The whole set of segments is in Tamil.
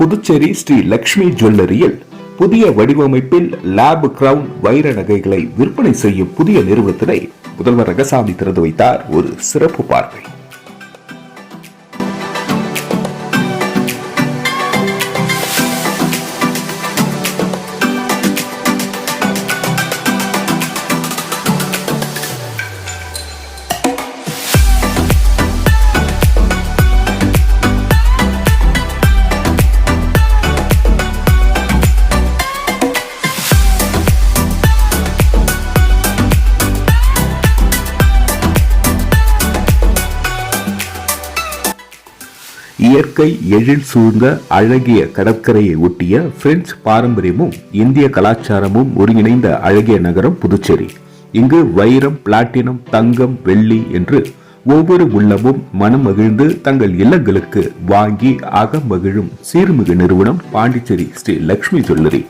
புதுச்சேரி ஸ்ரீ லக்ஷ்மி ஜுவல்லரியில் புதிய வடிவமைப்பில் லேப் கிரவுன் வைர நகைகளை விற்பனை செய்யும் புதிய நிறுவனத்தினை முதல்வர் ரங்கசாமி திறந்து வைத்தார். ஒரு சிறப்பு பார்வை. இயற்கை எழில் சூழ்ந்த அழகிய கடற்கரையை ஒட்டிய பிரெஞ்சு பாரம்பரியமும் இந்திய கலாச்சாரமும் ஒருங்கிணைந்த அழகிய நகரம் புதுச்சேரி. இங்கு வைரம், பிளாட்டினம், தங்கம், வெள்ளி என்று ஒவ்வொரு உள்ளமும் மனம் மகிழ்ந்து தங்கள் இல்லங்களுக்கு வாங்கி அகமகிழும் சீர்மிகு நிறுவனம் பாண்டிச்சேரி ஸ்ரீ லக்ஷ்மி ஜுவல்லரி.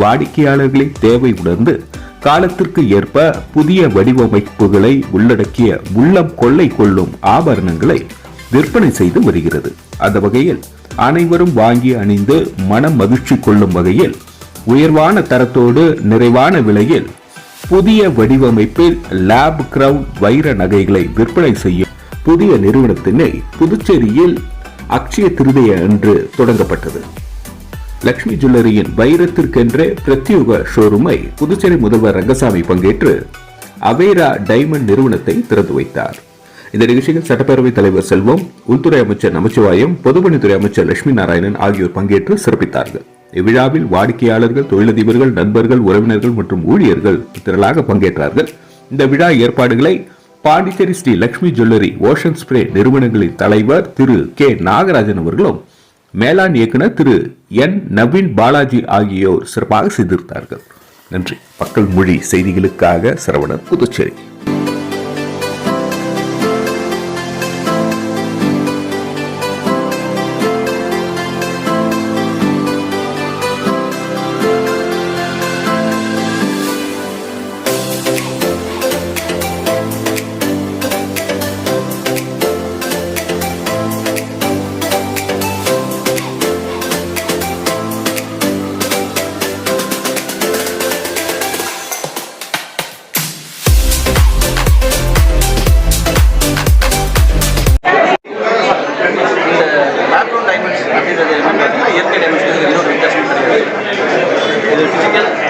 வாடிக்கையாளர்களின் தேவை உணர்ந்து காலத்திற்கு ஏற்ப புதிய வடிவமைப்புகளை உள்ளடக்கிய உள்ளம் கொள்ளை கொள்ளும் ஆபரணங்களை விற்பனை செய்து வருகிறது. அந்த வகையில் அனைவரும் வாங்கி அணிந்து மனம் மகிழ்ச்சி கொள்ளும் வகையில் உயர்வான தரத்தோடு நிறைவான விலையில் புதிய வடிவமைப்பில் லேப் கிரவுன் வைர நகைகளை விற்பனை செய்யும் புதிய நிறுவனத்தினை புதுச்சேரியில் அக்ஷய திருதியை அன்று தொடங்கப்பட்டது. லக்ஷ்மி ஜுவல்லரியின் வைரத்திற்கென்றே பிரத்யேக ஷோரூமை புதுச்சேரி முதல்வர் ரங்கசாமி பங்கேற்று அவேரா டைமண்ட் நிறுவனத்தை திறந்து வைத்தார். இந்த நிகழ்ச்சியில் சட்டப்பேரவைத் தலைவர் செல்வம், உள்துறை அமைச்சர் நமச்சிவாயம், பொதுப்பணித்துறை அமைச்சர் லட்சுமி நாராயணன் ஆகியோர் பங்கேற்று சிறப்பித்தார்கள். இவ்விழாவில் வாடிக்கையாளர்கள், தொழிலதிபர்கள், நண்பர்கள், உறவினர்கள் மற்றும் ஊழியர்கள் திரளாக பங்கேற்றார்கள். இந்த விழா ஏற்பாடுகளை Pondicherry Sri Lakshmi jewellery, ocean spray நிறுவனங்களின் தலைவர் திரு கே நாகராஜன் அவர்களும் மேலாண் இயக்குநர் திரு என் நவீன் பாலாஜி ஆகியோர் சிறப்பாக செய்திருந்தார்கள். நன்றி. மக்கள் மொழி செய்திகளுக்காக Saravanan, Puducherry.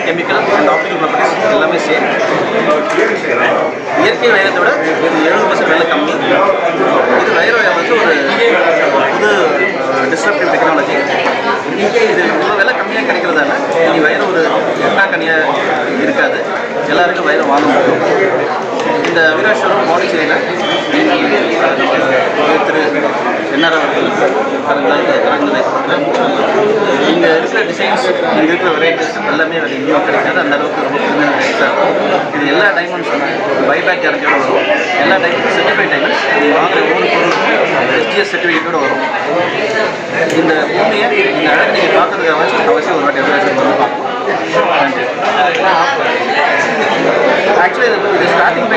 Chemical and optical properties எல்லாமே சேம். இயற்கை வைரத்தை விட இது 70% விலை கம்மி. இது வைர வந்து ஒரு புது டிஸ்ட்ரப்டிவ் டெக்னாலஜி. இது இவ்வளோ விலை கம்மியாக கிடைக்கிறதால இனி வைரம் ஒரு கனியாக இருக்காது, எல்லாருக்கும் வைரம் வாங்க முடியும். இந்த அவிரா ஷோரூம் பாண்டிச்சேரியில் திரு என்ஆர் அவர்கள் இங்கே இருக்கிற டிசைன்ஸ், இங்கே இருக்கிற வெரைட்டிஸ் எல்லாமே வேறு எங்கேயும் கிடைக்காது. அந்த அளவுக்கு ரொம்ப புதுமையான டிசைன்ஸாக இது எல்லா டைமண்ட்ஸும் பைபேக் கேரண்டியோட வரும். எல்லா டைமண்ட்ஸ் சர்டிஃபைட் டைமண்ட்ஸ். நீங்கள் வாங்குற ஒவ்வொரு பொருளுக்கும் எஸ்ஜிஎஸ் சர்டிஃபிகேட்டோட வரும். இந்த பூமியை இந்த அழகு நீங்கள் பார்க்கறதுக்காக அவசியம் ஒரு வாட்டி எவ்வளோ வந்து பார்க்கணும். ஆக்சுவலி இது ஸ்டார்டிங்